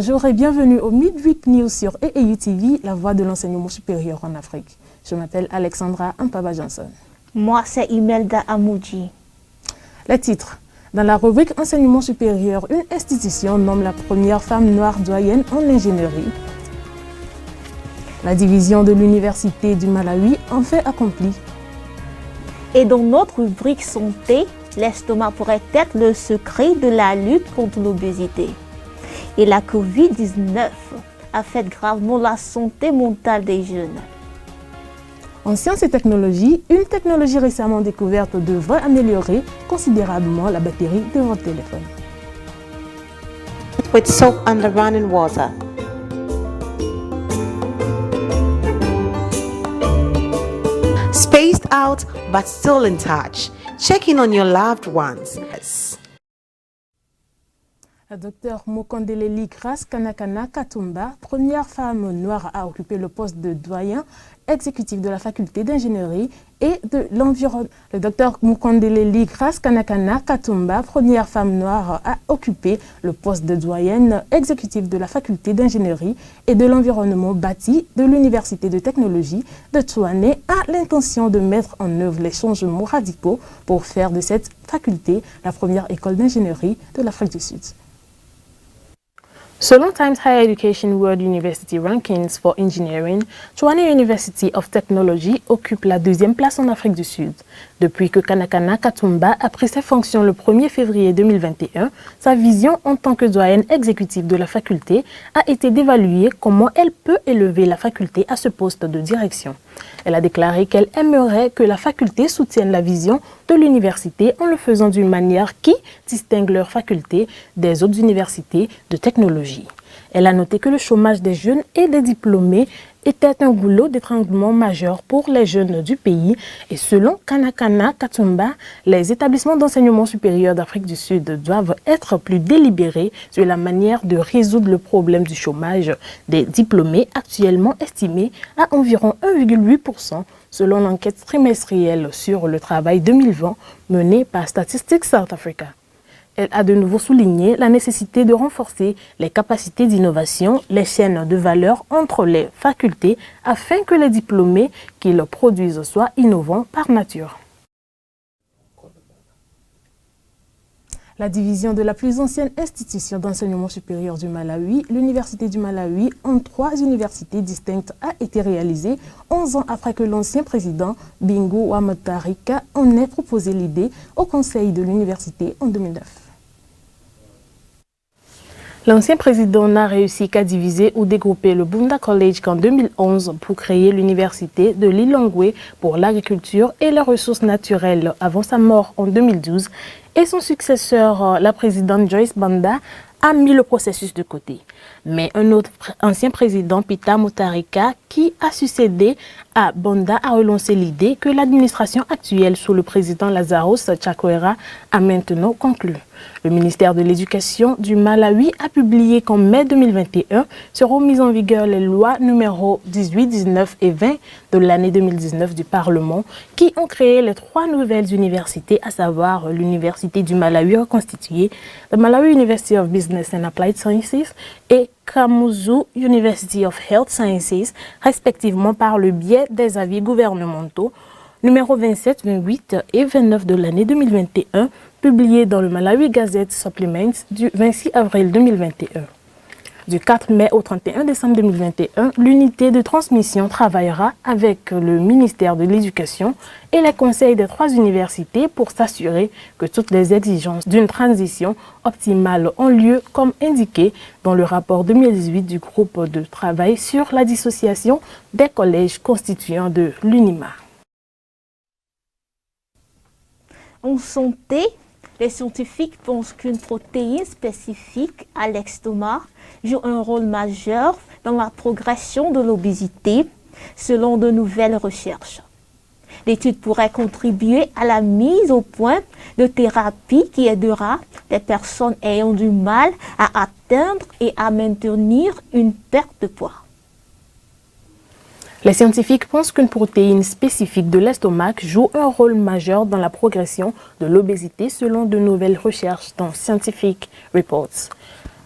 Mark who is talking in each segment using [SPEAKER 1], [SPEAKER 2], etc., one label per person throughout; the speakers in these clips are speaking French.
[SPEAKER 1] Bonjour et bienvenue au Midweek News sur EEU TV, la voix de l'enseignement supérieur en Afrique. Je m'appelle Alexandra Ampaba Johnson.
[SPEAKER 2] Moi, c'est Imelda Amoudji.
[SPEAKER 1] Les titres. Dans la rubrique enseignement supérieur, une institution nomme la première femme noire doyenne en ingénierie. La division de l'Université du Malawi en fait accompli.
[SPEAKER 2] Et dans notre rubrique santé, l'estomac pourrait être le secret de la lutte contre l'obésité. Et la Covid-19 affecte gravement la santé mentale des jeunes.
[SPEAKER 1] En sciences et technologies, une technologie récemment découverte devrait améliorer considérablement la batterie de votre téléphone.
[SPEAKER 3] With soap and running water. Spaced out but still in touch. Checking on your loved ones.
[SPEAKER 1] La docteure Mokandélé Grace Kanakana Katumba, première femme noire à occuper le poste de doyen exécutif de la faculté d'ingénierie et de l'environnement. Le docteur Mokandélé Grace Kanakana Katumba, première femme noire à occuper le poste de doyenne exécutif de la faculté d'ingénierie et de l'environnement bâti de l'université de technologie de Touané, a l'intention de mettre en œuvre les changements radicaux pour faire de cette faculté la première école d'ingénierie de l'Afrique du Sud. Selon Times Higher Education World University Rankings for Engineering, Touané University of Technology occupe la deuxième place en Afrique du Sud. Depuis que Kanakana Katumba a pris ses fonctions le 1er février 2021, sa vision en tant que doyenne exécutive de la faculté a été d'évaluer comment elle peut élever la faculté à ce poste de direction. Elle a déclaré qu'elle aimerait que la faculté soutienne la vision de l'université en le faisant d'une manière qui distingue leur faculté des autres universités de technologie. Elle a noté que le chômage des jeunes et des diplômés était un goulot d'étranglement majeur pour les jeunes du pays et selon Kanakana Katumba, les établissements d'enseignement supérieur d'Afrique du Sud doivent être plus délibérés sur la manière de résoudre le problème du chômage des diplômés actuellement estimé à environ 1,8% selon l'enquête trimestrielle sur le travail 2020 menée par Statistics South Africa. Elle a de nouveau souligné la nécessité de renforcer les capacités d'innovation, les chaînes de valeur entre les facultés afin que les diplômés qu'ils produisent soient innovants par nature. La division de la plus ancienne institution d'enseignement supérieur du Malawi, l'Université du Malawi, en 3 universités distinctes, a été réalisée 11 ans après que l'ancien président Bingu wa Mutharika en ait proposé l'idée au conseil de l'université en 2009. L'ancien président n'a réussi qu'à diviser ou dégrouper le Bunda College qu'en 2011 pour créer l'université de Lilongwe pour l'agriculture et les ressources naturelles avant sa mort en 2012 et son successeur, la présidente Joyce Banda, a mis le processus de côté. Mais un autre ancien président, Peter Mutharika, qui a succédé à Banda, a relancé l'idée que l'administration actuelle sous le président Lazarus Chakwera a maintenant conclu. Le ministère de l'Éducation du Malawi a publié qu'en mai 2021 seront mises en vigueur les lois numéros 18, 19 et 20 de l'année 2019 du Parlement qui ont créé les 3 nouvelles universités, à savoir l'Université du Malawi reconstituée, the Malawi University of Business and Applied Sciences et Kamuzu University of Health Sciences, respectivement par le biais des avis gouvernementaux numéro 27, 28 et 29 de l'année 2021, publié dans le Malawi Gazette Supplement du 26 avril 2021. Du 4 mai au 31 décembre 2021, l'unité de transmission travaillera avec le ministère de l'Éducation et les conseils des 3 universités pour s'assurer que toutes les exigences d'une transition optimale ont lieu comme indiqué dans le rapport 2018 du groupe de travail sur la dissociation des collèges constituants de l'UNIMA.
[SPEAKER 2] En santé, les scientifiques pensent qu'une protéine spécifique à l'estomac joue un rôle majeur dans la progression de l'obésité, selon de nouvelles recherches. L'étude pourrait contribuer à la mise au point de thérapies qui aidera les personnes ayant du mal à atteindre et à maintenir une perte de poids.
[SPEAKER 1] Les scientifiques pensent qu'une protéine spécifique de l'estomac joue un rôle majeur dans la progression de l'obésité selon de nouvelles recherches dans Scientific Reports.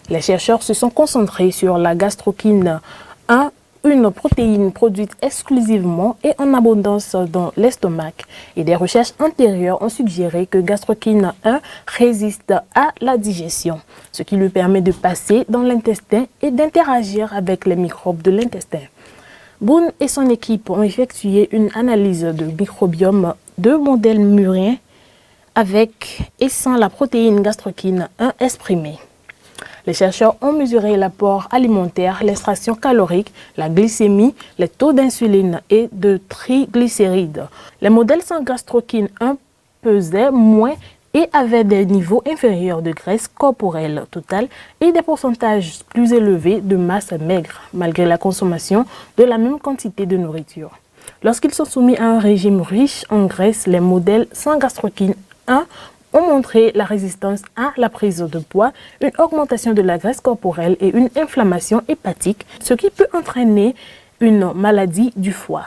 [SPEAKER 1] Les chercheurs se sont concentrés sur la gastrokine 1, une protéine produite exclusivement et en abondance dans l'estomac. Et des recherches antérieures ont suggéré que gastrokine 1 résiste à la digestion, ce qui lui permet de passer dans l'intestin et d'interagir avec les microbes de l'intestin. Boone et son équipe ont effectué une analyse de microbiome de modèles murins avec et sans la protéine gastrokine 1 exprimée. Les chercheurs ont mesuré l'apport alimentaire, l'extraction calorique, la glycémie, les taux d'insuline et de triglycérides. Les modèles sans gastrokine 1 pesaient moins et avaient des niveaux inférieurs de graisse corporelle totale et des pourcentages plus élevés de masse maigre, malgré la consommation de la même quantité de nourriture. Lorsqu'ils sont soumis à un régime riche en graisse, les modèles sans gastrokine 1 ont montré la résistance à la prise de poids, une augmentation de la graisse corporelle et une inflammation hépatique, ce qui peut entraîner une maladie du foie.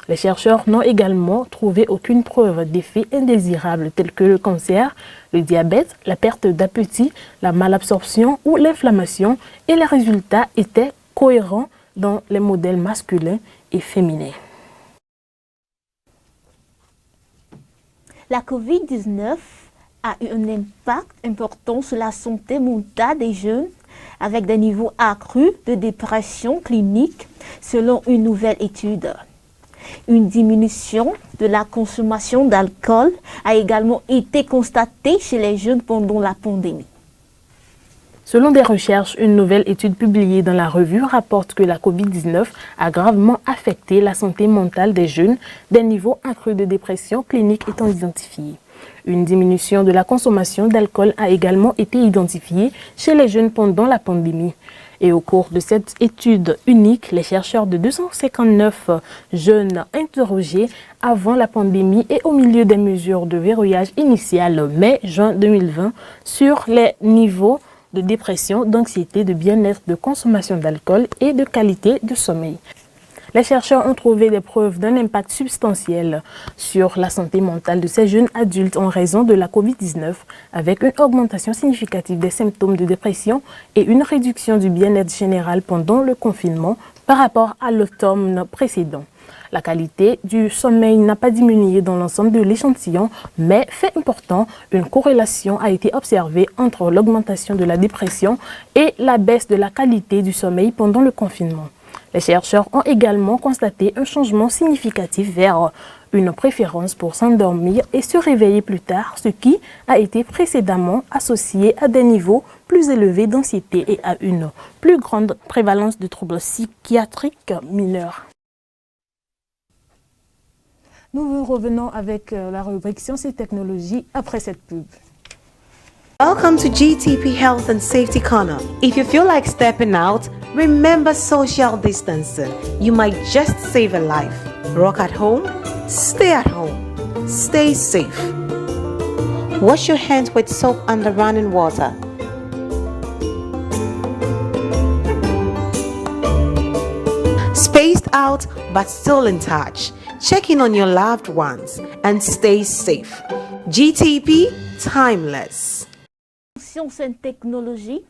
[SPEAKER 1] Les chercheurs n'ont également trouvé aucune preuve d'effets indésirables tels que le cancer, le diabète, la perte d'appétit, la malabsorption ou l'inflammation, et les résultats étaient cohérents dans les modèles masculins et féminins.
[SPEAKER 2] La COVID-19 a eu un impact important sur la santé mentale des jeunes avec des niveaux accrus de dépression clinique selon une nouvelle étude. Une diminution de la consommation d'alcool a également été constatée chez les jeunes pendant la pandémie.
[SPEAKER 1] Selon des recherches, une nouvelle étude publiée dans la revue rapporte que la COVID-19 a gravement affecté la santé mentale des jeunes, des niveaux accrus de dépression clinique étant identifiés. Une diminution de la consommation d'alcool a également été identifiée chez les jeunes pendant la pandémie. Et au cours de cette étude unique, les chercheurs de 259 jeunes interrogés avant la pandémie et au milieu des mesures de verrouillage initial mai-juin 2020 sur les niveaux de dépression, d'anxiété, de bien-être, de consommation d'alcool et de qualité de sommeil. Les chercheurs ont trouvé des preuves d'un impact substantiel sur la santé mentale de ces jeunes adultes en raison de la COVID-19, avec une augmentation significative des symptômes de dépression et une réduction du bien-être général pendant le confinement par rapport à l'automne précédent. La qualité du sommeil n'a pas diminué dans l'ensemble de l'échantillon, mais fait important, une corrélation a été observée entre l'augmentation de la dépression et la baisse de la qualité du sommeil pendant le confinement. Les chercheurs ont également constaté un changement significatif vers une préférence pour s'endormir et se réveiller plus tard, ce qui a été précédemment associé à des niveaux plus élevés d'anxiété et à une plus grande prévalence de troubles psychiatriques mineurs. Nous revenons avec la rubrique Sciences et Technologies après cette pub.
[SPEAKER 3] Welcome to GTP Health and Safety Corner. If you feel like stepping out, remember social distancing. You might just save a life. Rock at home, stay at home, stay safe. Wash your hands with soap and the running water. Spaced out but still in touch. Check in on your loved ones and stay safe. GTP, timeless.
[SPEAKER 2] Sciences et technologies,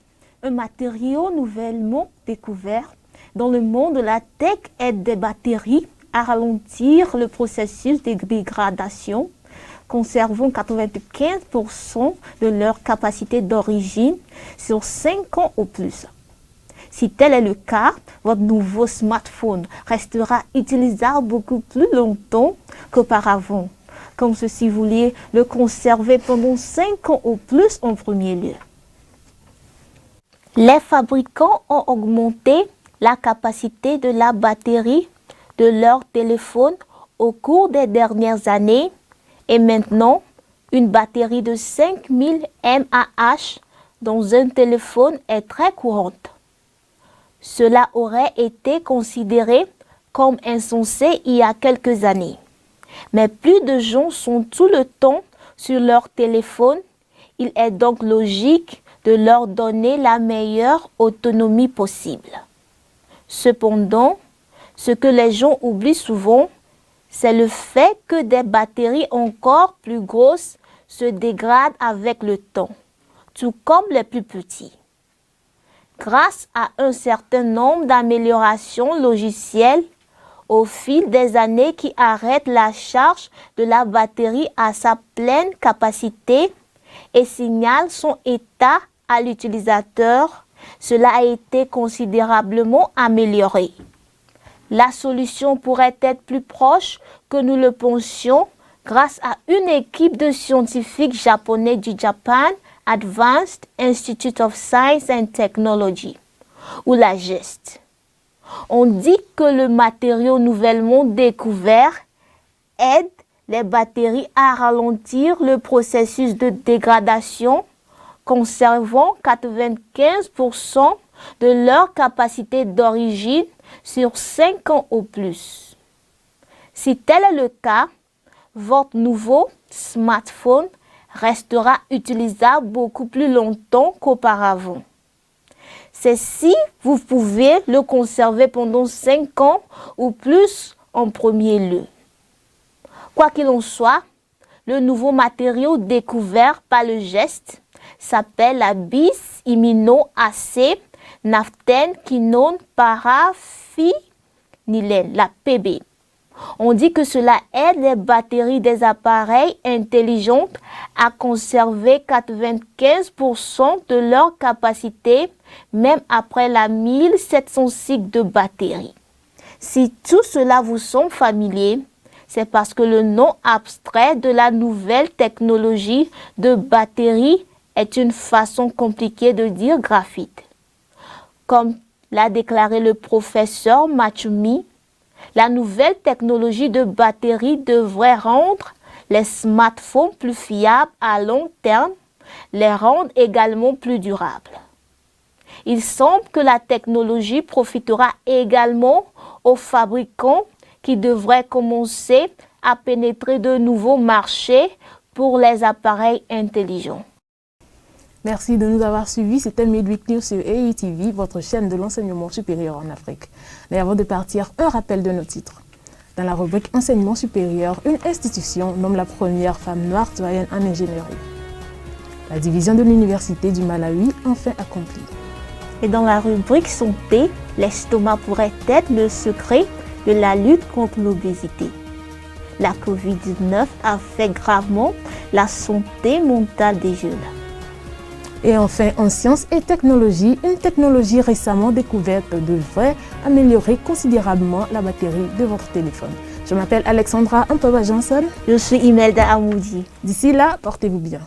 [SPEAKER 2] un matériau nouvellement découvert dans le monde de la tech aide des batteries à ralentir le processus de dégradation, conservant 95% de leur capacité d'origine sur 5 ans ou plus. Si tel est le cas, votre nouveau smartphone restera utilisable beaucoup plus longtemps qu'auparavant, comme si vous vouliez le conserver pendant 5 ans ou plus en premier lieu. Les fabricants ont augmenté la capacité de la batterie de leur téléphone au cours des dernières années et maintenant, une batterie de 5000 mAh dans un téléphone est très courante. Cela aurait été considéré comme insensé il y a quelques années. Mais plus de gens sont tout le temps sur leur téléphone. Il est donc logique de leur donner la meilleure autonomie possible. Cependant, ce que les gens oublient souvent, c'est le fait que des batteries encore plus grosses se dégradent avec le temps, tout comme les plus petits. grâce à un certain nombre d'améliorations logicielles au fil des années qui arrêtent la charge de la batterie à sa pleine capacité et signalent son état à l'utilisateur, cela a été considérablement amélioré. La solution pourrait être plus proche que nous le pensions grâce à une équipe de scientifiques japonais du Japan Advanced Institute of Science and Technology, ou la GEST. On dit que le matériau nouvellement découvert aide les batteries à ralentir le processus de dégradation, conservant 95% de leur capacité d'origine sur 5 ans ou plus. Si tel est le cas, votre nouveau smartphone restera utilisable beaucoup plus longtemps qu'auparavant. C'est si vous pouvez le conserver pendant 5 ans ou plus en premier lieu. Quoi qu'il en soit, le nouveau matériau découvert par le GEST s'appelle la bis-imino-AC naphthène quinone paraphénylène, la PB. On dit que cela aide les batteries des appareils intelligents à conserver 95% de leur capacité, même après la 1700 cycles de batterie. Si tout cela vous semble familier, c'est parce que le nom abstrait de la nouvelle technologie de batterie est une façon compliquée de dire graphite. Comme l'a déclaré le professeur Matsumi, la nouvelle technologie de batterie devrait rendre les smartphones plus fiables à long terme, les rendre également plus durables. Il semble que la technologie profitera également aux fabricants qui devraient commencer à pénétrer de nouveaux marchés pour les appareils intelligents.
[SPEAKER 1] Merci de nous avoir suivis. C'était Midweek News sur AETV, votre chaîne de l'enseignement supérieur en Afrique. Mais avant de partir, un rappel de nos titres. Dans la rubrique enseignement supérieur, une institution nomme la première femme noire doyenne en ingénierie. La division de l'Université du Malawi enfin accomplie.
[SPEAKER 2] Et dans la rubrique santé, l'estomac pourrait être le secret de la lutte contre l'obésité. La COVID-19 affecte gravement la santé mentale des jeunes.
[SPEAKER 1] Et enfin, en sciences et technologies, une technologie récemment découverte devrait améliorer considérablement la batterie de votre téléphone. Je m'appelle Alexandra Amtoba Johnson.
[SPEAKER 2] Je suis Imelda Amoudi.
[SPEAKER 1] D'ici là, portez-vous bien.